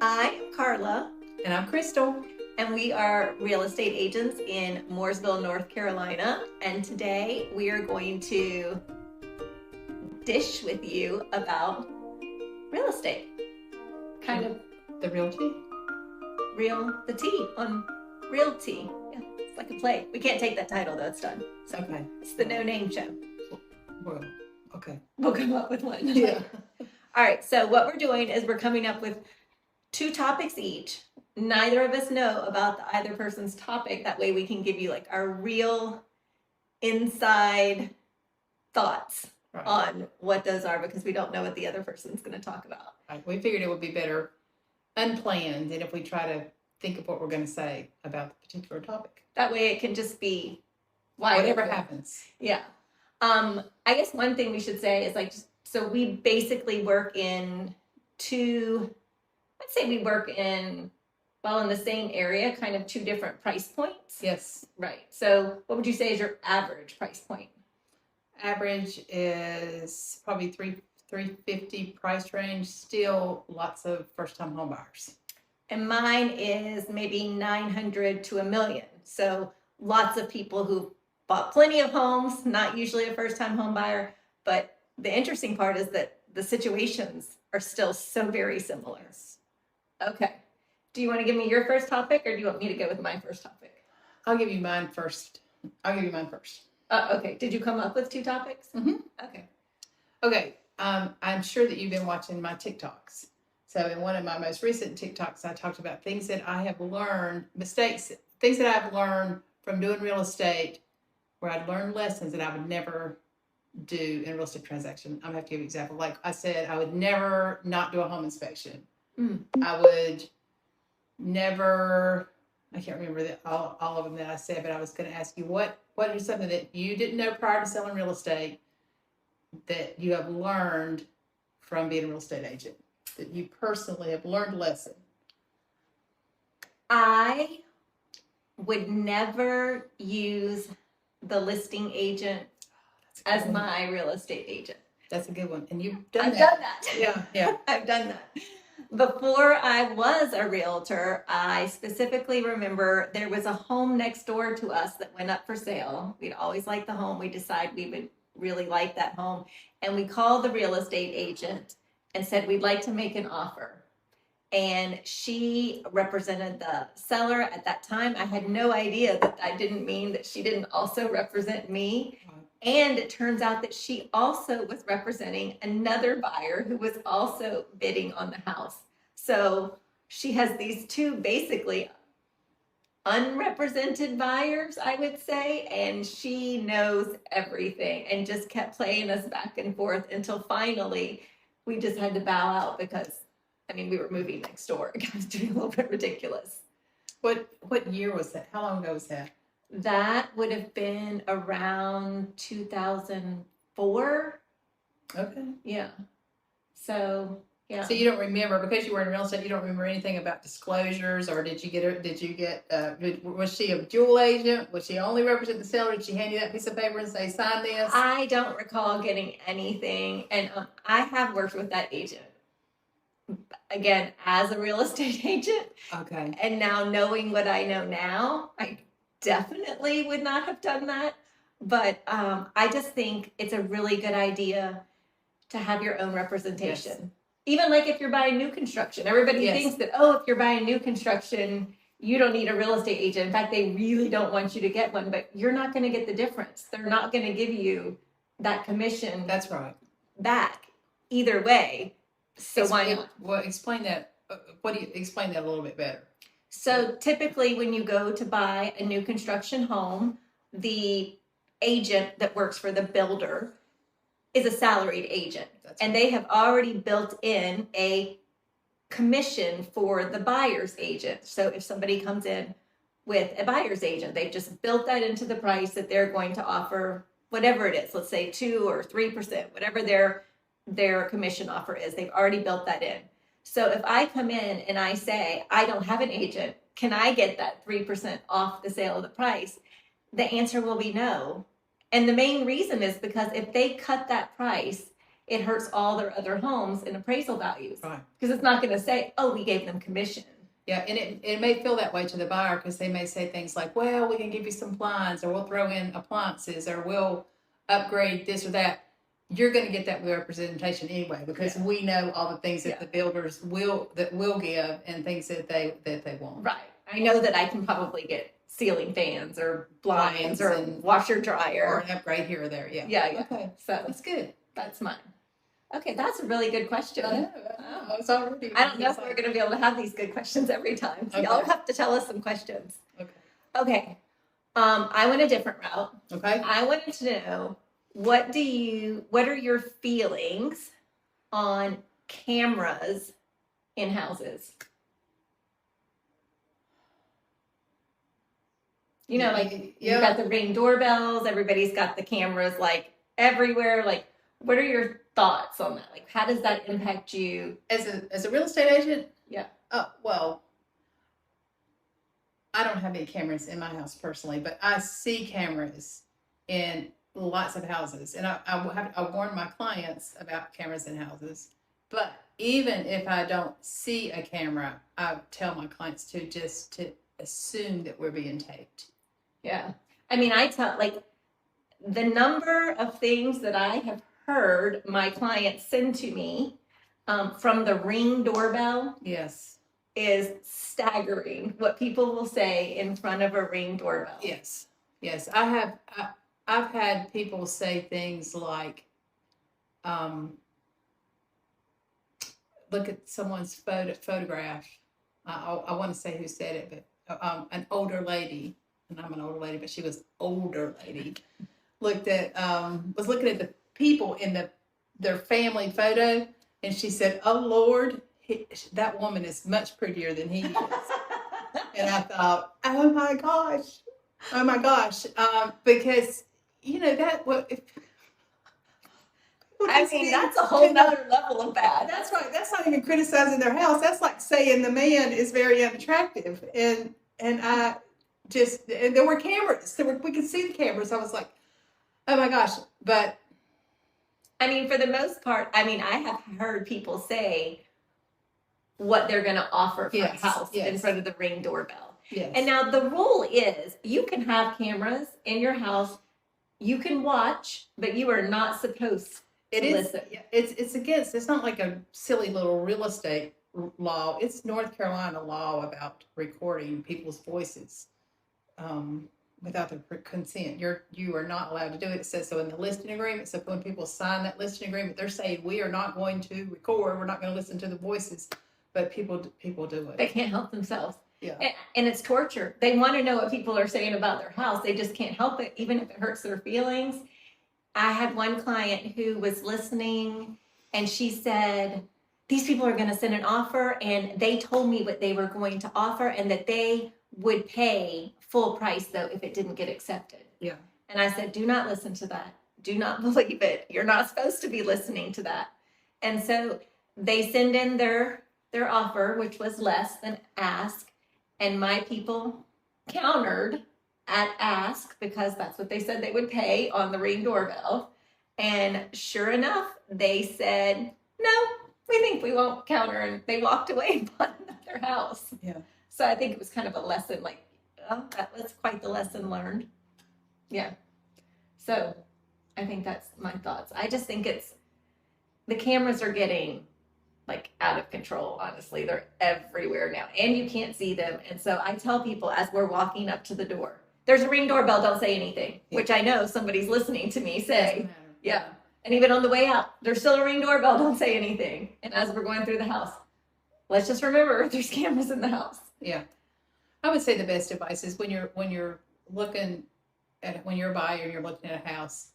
I'm Carla, And I'm Crystal. and we are real estate agents in Mooresville, North Carolina. And today we are going to dish with you about real estate. Kind of The real tea. the tea on realty. Yeah, it's like a play. We can't take that title though, it's done. So Okay. it's the no name show. Well, okay. We'll come up with one. Yeah. All right, so what we're doing is we're coming up with 2 topics each. Neither of us know about the either person's topic. That way we can give you like our real inside thoughts Right. on what those are, because we don't know what the other person's going to talk about. Right. We figured it would be better unplanned than if we try to think of what we're going to say about the particular topic. That way it can just be wide Whatever open. happens. Yeah. I guess one thing we should say is like, so we basically work in 2, I'd say we work in the same area, kind of 2 different price points. Yes. Right. So what would you say is your average price point? Average is probably $350 price range. Still lots of first-time home buyers. And mine is maybe $900 to $1 million. So lots of people who bought plenty of homes, not usually a first-time home buyer. But the interesting part is that the situations are still so very similar. Okay. Do you want to give me your first topic, or do you want me to go with my first topic? I'll give you mine first. Okay. Did you come up with 2 topics? Mm-hmm. Okay. Okay. I'm sure that you've been watching my TikToks. So in one of my most recent TikToks, I talked about things that I have learned, things that I've learned from doing real estate, where I'd learned lessons that I would never do in a real estate transaction. I'm going to have to give you an example. Like I said, I would never not do a home inspection. I would never, I can't remember all of them that I said, but I was going to ask you, what is something that you didn't know prior to selling real estate that you have learned from being a real estate agent, that you personally have learned a lesson? I would never use the listing agent as my real estate agent. That's a good one. And you've done I've that. done that. Yeah. I've done that. Before I was a realtor, I specifically remember there was a home next door to us that went up for sale. We'd always liked the home. We decided we would really like that home. And we called the real estate agent and said, we'd like to make an offer. And she represented the seller at that time. I had no idea that didn't mean that she didn't also represent me. And it turns out that she also was representing another buyer who was also bidding on the house. So she has these 2 basically unrepresented buyers, I would say, and she knows everything and just kept playing us back and forth until finally we just had to bow out because, we were moving next door. It was getting a little bit ridiculous. What year was that? How long ago was that? That would have been around 2004. Okay. Yeah. So, yeah. So you don't remember, because you were in real estate, you don't remember anything about disclosures, or was she a dual agent? Was she only represent the seller? Did she hand you that piece of paper and say, sign this? I don't recall getting anything. And I have worked with that agent, again, as a real estate agent. Okay. And now knowing what I know now, I definitely would not have done that. But I just think it's a really good idea to have your own representation. Yes. Even like if you're buying new construction, everybody thinks that, if you're buying new construction, you don't need a real estate agent. In fact, they really don't want you to get one, but you're not going to get the difference. They're not going to give you that commission. That's right. Back either way. So why not? Well, explain that. Explain that a little bit better? So typically when you go to buy a new construction home, the agent that works for the builder is a salaried agent. And they have already built in a commission for the buyer's agent. So if somebody comes in with a buyer's agent, they've just built that into the price that they're going to offer, whatever it is, let's say 2 or 3%, whatever their commission offer is. They've already built that in. So if I come in and I say, I don't have an agent, can I get that 3% off the sale of the price? The answer will be no. And the main reason is because if they cut that price it hurts all their other homes in appraisal values. Right. Because it's not going to say, oh, we gave them commission. Yeah, and it may feel that way to the buyer because they may say things like, well, we can give you some blinds, or we'll throw in appliances, or we'll upgrade this or that. You're going to get that representation anyway because we know all the things that the builders will give and things that they want. Right. I know that I can probably get ceiling fans or blinds or washer dryer or an upgrade here or there. Yeah. Yeah. Okay. So that's good. That's mine. Okay, that's a really good question. I know. It's already. I don't know if we're going to be able to have these good questions every time. So y'all have to tell us some questions. Okay. I went a different route. Okay. I wanted to know what are your feelings on cameras in houses? You know, like you've got the Ring doorbells, everybody's got the cameras like everywhere. Like, what are your thoughts on that? Like, how does that impact you as a real estate agent? Yeah. Well, I don't have any cameras in my house personally, but I see cameras in lots of houses, and I warn my clients about cameras in houses. But even if I don't see a camera, I tell my clients to assume that we're being taped. Yeah. I mean, I tell, like, the number of things that I have heard my clients send to me from the Ring doorbell is staggering. What people will say in front of a Ring doorbell. Yes. I've had people say things like, look at someone's photograph. I want to say who said it, but an older lady, and I'm an older lady, but she was older lady, was looking at the people in their family photo, and she said, "Oh Lord, that woman is much prettier than he is." And I thought, oh my gosh, because you know that what. I mean, that's a whole nother level of bad. That's right. That's not even criticizing their house. That's like saying the man is very unattractive. And I just, and there were cameras. We could see the cameras. I was like, oh my gosh. But I mean, for the most part, I mean, I have heard people say what they're going to offer for a house in front of the Ring doorbell. Yes. And now the rule is you can have cameras in your house. You can watch, but you are not supposed It is. It's against. It's not like a silly little real estate law. It's North Carolina law about recording people's voices without their consent. You are not allowed to do it. It says so in the listing agreement. So when people sign that listing agreement, they're saying we are not going to record. We're not going to listen to the voices. But people do it. They can't help themselves. Yeah. And it's torture. They want to know what people are saying about their house. They just can't help it, even if it hurts their feelings. I had one client who was listening, and she said, these people are going to send an offer, and they told me what they were going to offer and that they would pay full price, though, if it didn't get accepted. Yeah. And I said, do not listen to that. Do not believe it. You're not supposed to be listening to that. And so they send in their offer, which was less than ask, and my people countered at ask because that's what they said they would pay on the Ring doorbell. And sure enough, they said, no, we think we won't counter. And they walked away and bought another house. Yeah. So I think it was kind of a lesson, like, oh, that was quite the lesson learned. Yeah. So I think that's my thoughts. I just think the cameras are getting like out of control, honestly. They're everywhere now and you can't see them. And so I tell people as we're walking up to the door, there's a Ring doorbell, don't say anything, which I know somebody's listening to me say. Yeah. And even on the way out, there's still a Ring doorbell, don't say anything. And as we're going through the house, let's just remember there's cameras in the house. Yeah. I would say the best advice is when you're looking at, when you're a buyer and you're looking at a house,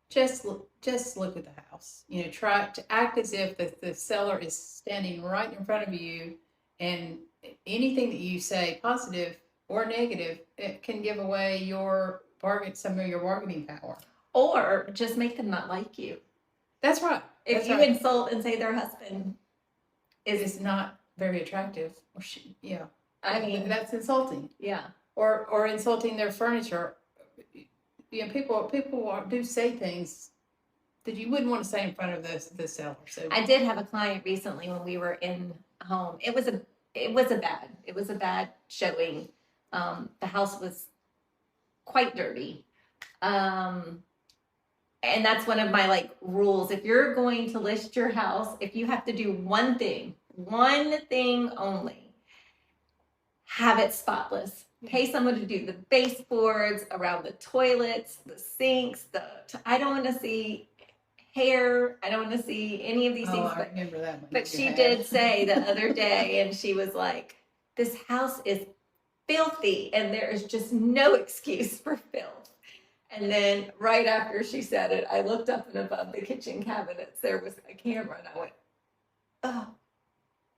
just look at the house. You know, try to act as if the seller is standing right in front of you, and anything that you say, positive or negative, it can give away some of your bargaining power. Or just make them not like you. That's right. If you insult and say their husband is not very attractive, or I mean that's insulting. Yeah. Or insulting their furniture. You know, people do say things that you wouldn't want to say in front of the seller. So I did have a client recently when we were in home. It was a bad showing. The house was quite dirty. And that's one of my like rules. If you're going to list your house, if you have to do one thing only, have it spotless. Pay someone to do the baseboards around the toilets, the sinks, I don't want to see hair. I don't want to see any of these things. I remember that one. But she did say the other day, and she was like, this house is filthy and there is just no excuse for filth. And then right after she said it, I looked up and above the kitchen cabinets, there was a camera, and I went, oh,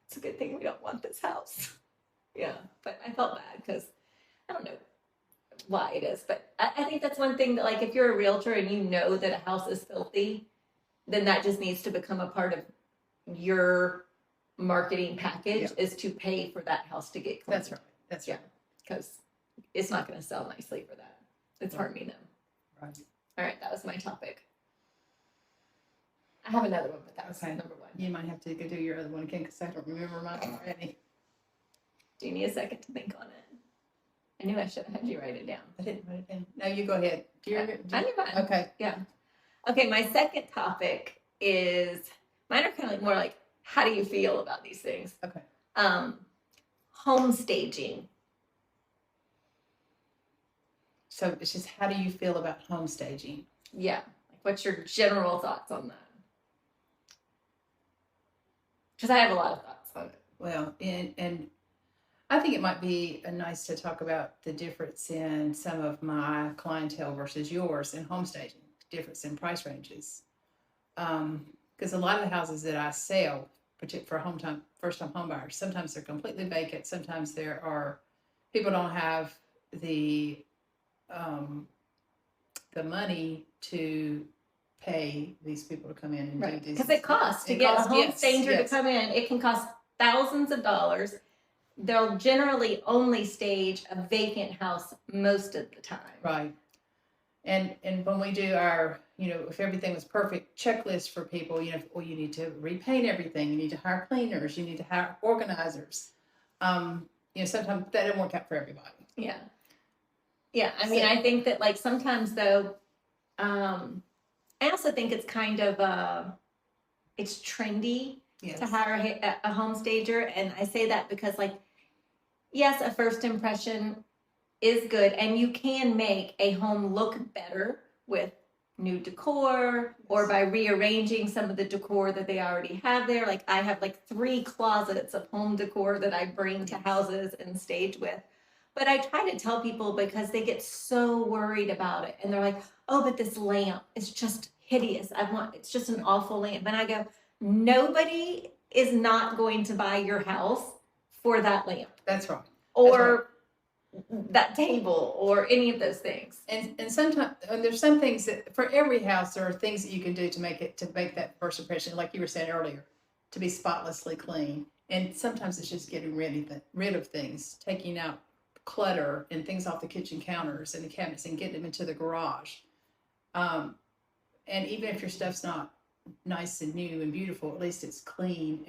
it's a good thing we don't want this house. Yeah, but I felt bad because I don't know why it is, but I think that's one thing that, like, if you're a realtor and you know that a house is filthy, then that just needs to become a part of your marketing package, is to pay for that house to get clean. That's right. That's right. Because it's not going to sell nicely for that. It's harming them. Right. All right, that was my topic. I have another one, but that was number one. You might have to go do your other one again because I don't remember mine already. Do you need a second to think on it? I knew I should have had you write it down. I didn't write it down. No, you go ahead. I knew mine. Okay. Yeah. Okay, my second topic is, mine are kind of like more like, how do you feel about these things? Okay. Home staging. So it's just, how do you feel about home staging? Yeah. Like, what's your general thoughts on that? Because I have a lot of thoughts on it. Well, and I think it might be nice to talk about the difference in some of my clientele versus yours in home staging, difference in price ranges. Because a lot of the houses that I sell, particularly for first-time home buyers, sometimes they're completely vacant. Sometimes there are people don't have the money to pay these people to come in and do these. Because it costs to get a home stager to come in. It can cost thousands of dollars. They'll generally only stage a vacant house most of the time. Right. And when we do our, if everything was perfect, checklist for people, you need to repaint everything. You need to hire cleaners. You need to hire organizers. Sometimes that doesn't work out for everybody. Yeah. Yeah. I mean, I think that, like, sometimes though, I also think it's kind of, it's trendy to hire a home stager. And I say that because, like, yes, a first impression is good, and you can make a home look better with new decor or by rearranging some of the decor that they already have there. Like, I have like 3 closets of home decor that I bring to houses and stage with. But I try to tell people, because they get so worried about it, and they're like, oh, but this lamp is just hideous. It's just an awful lamp. And I go, nobody is not going to buy your house for that lamp. That's right. Or that table, or any of those things. And sometimes, and there's some things that for every house, there are things that you can do to make that first impression, like you were saying earlier, to be spotlessly clean. And sometimes it's just getting rid of things, taking out clutter and things off the kitchen counters and the cabinets and getting them into the garage. And even if your stuff's not nice and new and beautiful, at least it's clean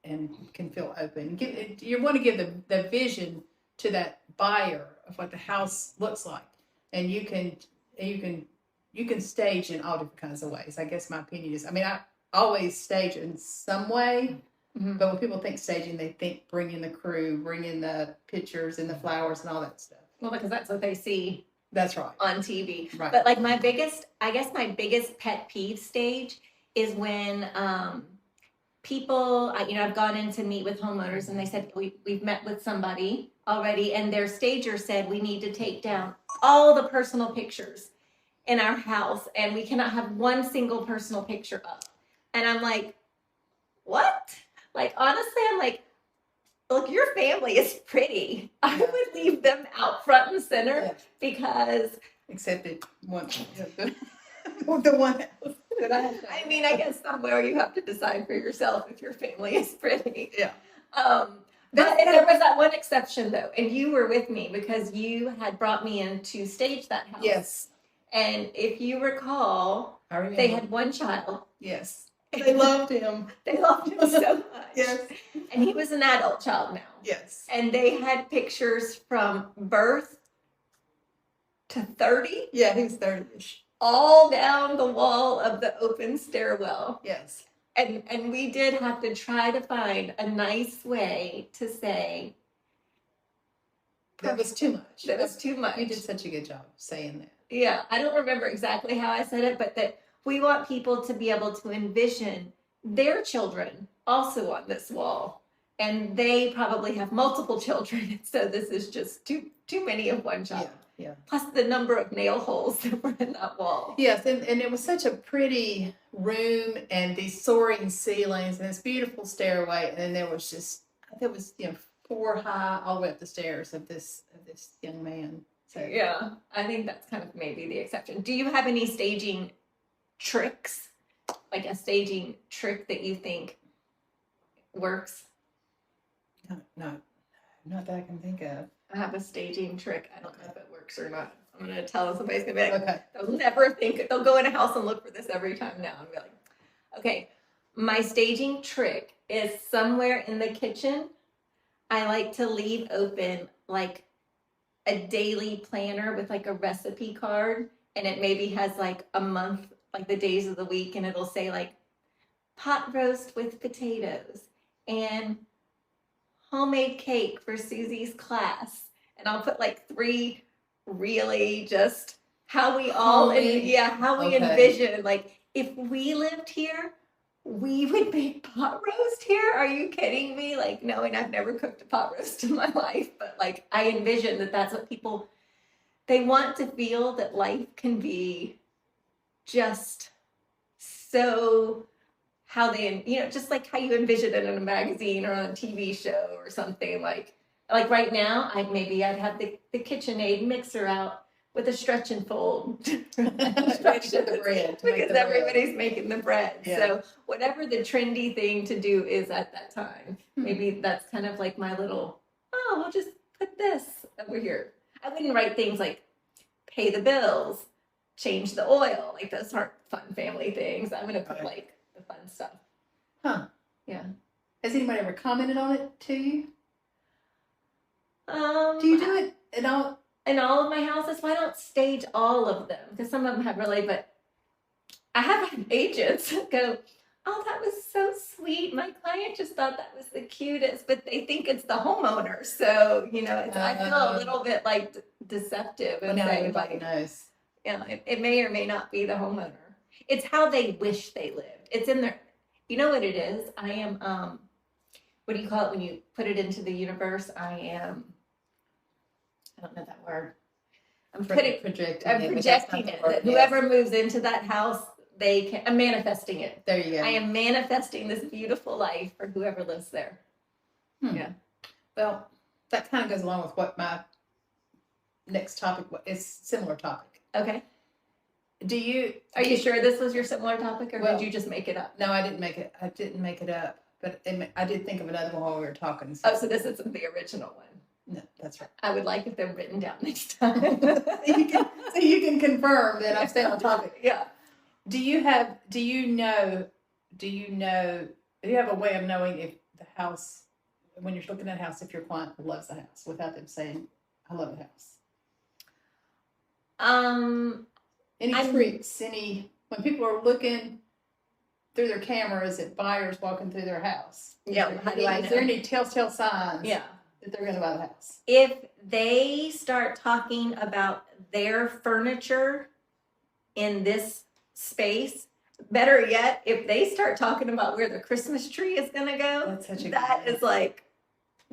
and can feel open. You want to give the vision to that buyer of what the house looks like, and you can stage in all different kinds of ways. I guess my opinion is, I always stage in some way. Mm-hmm. But when people think staging, they think bring in the crew, bring in the pictures and the flowers and all that stuff. Well, because that's what they see. That's right. On TV. Right. But like my biggest pet peeve stage is when people, I've gone in to meet with homeowners, and they said, we've met with somebody already, and their stager said we need to take down all the personal pictures in our house, and we cannot have one single personal picture up. And I'm like, what? Like, honestly, I'm like, look, your family is pretty. I would leave them out front and center because... Except it one, the one house that I have. I guess somewhere you have to decide for yourself if your family is pretty. Yeah. But there was that one exception, though, and you were with me because you had brought me in to stage that house. Yes. And if you recall, I remember. They had one child. Yes. They loved him. They loved him so much. Yes. And he was an adult child now. Yes. And they had pictures from birth to 30. Yeah, he was 30-ish. All down the wall of the open stairwell. Yes. And we did have to try to find a nice way to say that was too much. That was too much. You did such a good job saying that. Yeah, I don't remember exactly how I said it, but that we want people to be able to envision their children also on this wall. And they probably have multiple children, so this is just too many of one child. Yeah. Plus the number of nail holes that were in that wall. Yes, and it was such a pretty room and these soaring ceilings and this beautiful stairway, and then there was 4 high all the way up the stairs of this young man. So yeah, I think that's kind of maybe the exception. Do you have any staging tricks, like a staging trick that you think works? No, not that I can think of. I have a staging trick. I don't know if it works or not. I'm going to tell somebody's going to be like, Okay. They'll never think, they'll go in a house and look for this every time now and be like, okay, my staging trick is somewhere in the kitchen. I like to leave open like a daily planner with like a recipe card, and it maybe has like a month, like the days of the week, and it'll say like pot roast with potatoes and homemade cake for Susie's class. And I'll put like 3 really just how we all envision, like if we lived here, we would make pot roast here. Are you kidding me? Like, knowing I've never cooked a pot roast in my life, but like I envision that that's what people, they want to feel that life can be just so how they, just like how you envision it in a magazine or on a TV show or something. Like right now, I'd have the KitchenAid mixer out with a stretch and fold instructions the bread, because everybody's making the bread. Yeah. So whatever the trendy thing to do is at that time, maybe that's kind of like my little, we'll just put this over here. I wouldn't write things like pay the bills, change the oil. Like those aren't fun family things. I'm going to put like the fun stuff. Huh. Yeah. Has anybody ever commented on it to you? Do you do it at all? In all of my houses? Well, I don't stage all of them because some of them have really, but I have had agents go, oh, that was so sweet. My client just thought that was the cutest, but they think it's the homeowner. So, I feel a little bit like deceptive. Well, now everybody knows. Yeah, it may or may not be the homeowner. It's how they wish they lived. It's in their, you know what it is? I am, what do you call it when you put it into the universe? I don't know that word. I'm projecting it. That whoever moves into that house, I'm manifesting it. There you go. I am manifesting this beautiful life for whoever lives there. Yeah. Well, that kind of goes along with what my next topic is. Similar topic. Okay. Are you sure this was your similar topic, or did you just make it up? No, I didn't make it. I didn't make it up, but I did think of another one while we were talking. So this isn't the original one. No, that's right. I would like if they're written down next time. you can confirm that I'm staying on topic. Yeah. Do you have a way of knowing if the house, when you're looking at a house, if your client loves the house without them saying, I love the house? Any tricks, when people are looking through their cameras at buyers walking through their house? Yeah. Is there any telltale signs? Yeah. That they're going to buy the house? If they start talking about their furniture in this space, better yet, if they start talking about where the Christmas tree is going to go, that's such a that is like,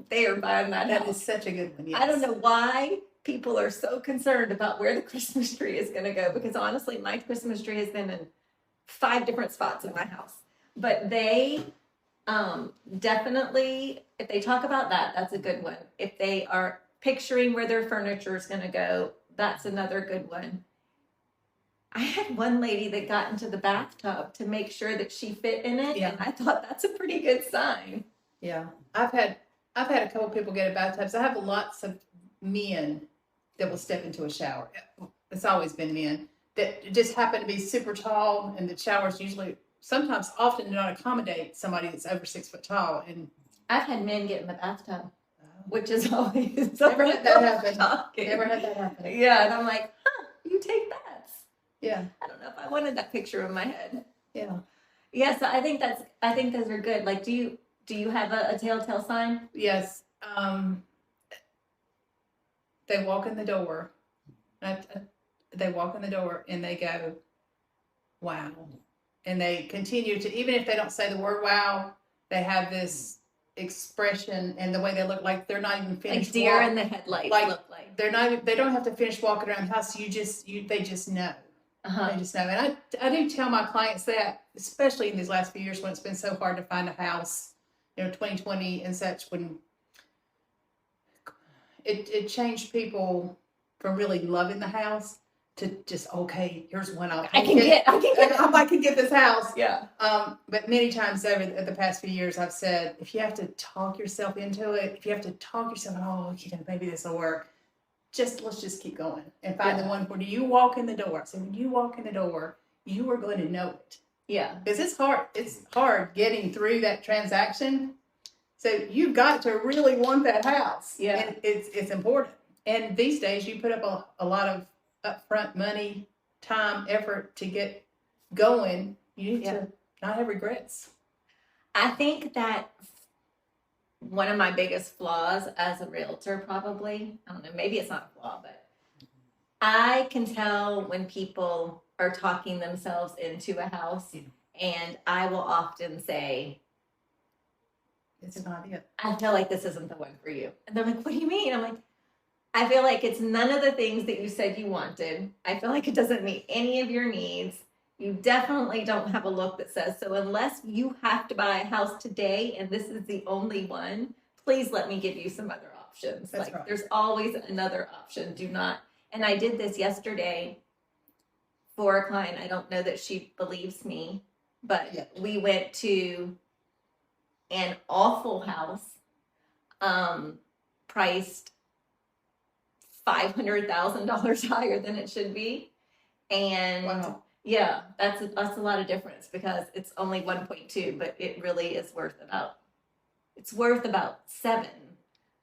they are buying that house. That is such a good one. Yes. I don't know why people are so concerned about where the Christmas tree is going to go, because honestly, my Christmas tree has been in 5 different spots in my house. But they definitely, if they talk about that, that's a good one. If they are picturing where their furniture is going to go, that's another good one. I had one lady that got into the bathtub to make sure that she fit in it, and I thought that's a pretty good sign. Yeah, I've had a couple people get in bathtubs. I have lots of men that will step into a shower. It's always been men that just happen to be super tall, and the showers often do not accommodate somebody that's over 6 foot tall. And I've had men get in the bathtub, which is always never had that happen. shocking. Never had that happen. Yeah, and I'm like, you take baths. Yeah. I don't know if I wanted that picture in my head. Yeah. Yeah, so I think those are good. Like, do you have a telltale sign? Yes. They walk in the door. They walk in the door and they go, wow. And they continue to, even if they don't say the word wow, they have this expression and the way they look like they're not even finished. Like deer in the headlights look like. They don't have to finish walking around the house. They just know. Uh-huh. They just know. And I do tell my clients that, especially in these last few years when it's been so hard to find a house, 2020 and such, when it changed people from really loving the house to just, okay, here's one I can get this house. Yeah. But many times over the past few years, I've said, if you have to talk yourself into it, if you have to talk yourself, maybe this will work. Let's just keep going and find the one where you walk in the door. So when you walk in the door, you are going to know it. Yeah. Because it's hard. It's hard getting through that transaction. So you've got to really want that house. Yeah. And it's important. And these days you put up a lot of upfront money, time, effort to get going. You need to not have regrets. I think that one of my biggest flaws as a realtor, probably, I don't know, maybe it's not a flaw, but I can tell when people are talking themselves into a house, and I will often say, it's not it. I feel like this isn't the one for you. And they're like, what do you mean? I'm like, I feel like it's none of the things that you said you wanted. I feel like it doesn't meet any of your needs. You definitely don't have a look that says, so unless you have to buy a house today and this is the only one, please let me give you some other options. That's right. There's always another option. Do not. And I did this yesterday for a client. I don't know that she believes me, but we went to an awful house, priced $500,000 higher than it should be. And wow. Yeah, that's a lot of difference because it's only 1.2, but it really is worth about 7.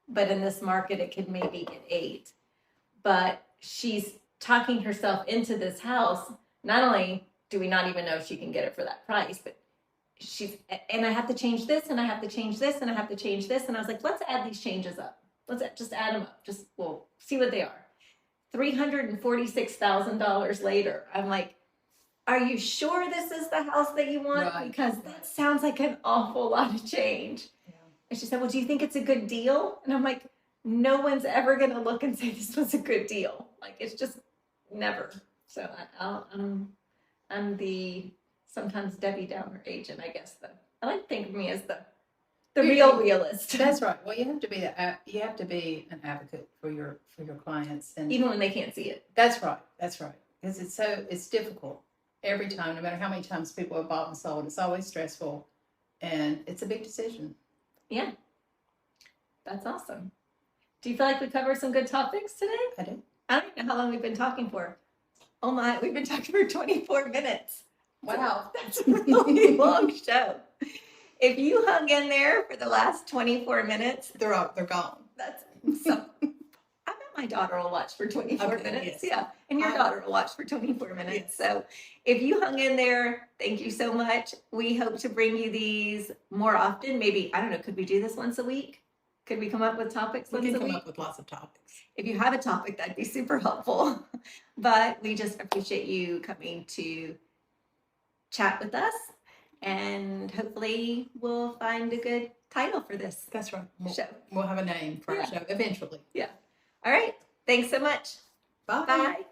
But in this market, it could maybe get 8. But she's talking herself into this house. Not only do we not even know if she can get it for that price, but and I have to change this, and I have to change this, and I have to change this. And I was like, let's add these changes up. Let's just add them up. We'll see what they are. $346,000 later. I'm like, are you sure this is the house that you want? Right. Because that sounds like an awful lot of change. Yeah. And she said, well, do you think it's a good deal? And I'm like, no one's ever going to look and say this was a good deal. Like, it's just never. So I'm the sometimes Debbie Downer agent, I guess. I like to think of me as the real realist. That's right. Well, you have to be an advocate for your clients, and even when they can't see it. That's right. Because it's difficult. Every time, no matter how many times people have bought and sold, it's always stressful, and it's a big decision. Yeah, that's awesome. Do you feel like we covered some good topics today? I do. I don't even know how long we've been talking for. Oh my, we've been talking for 24 minutes. Wow. That's a really long show. If you hung in there for the last 24 minutes, they're gone. That's so. I bet my daughter will watch for 24 minutes. Yes. Yeah. And your daughter will watch for 24 minutes. Yes. So if you hung in there, thank you so much. We hope to bring you these more often. Maybe, I don't know, could we do this once a week? Could we come up with topics once a week? We can come up with lots of topics. If you have a topic, that'd be super helpful. But we just appreciate you coming to chat with us. And hopefully we'll find a good title for this. That's right. Show. We'll have a name for our show eventually. Yeah. All right. Thanks so much. Bye. Bye.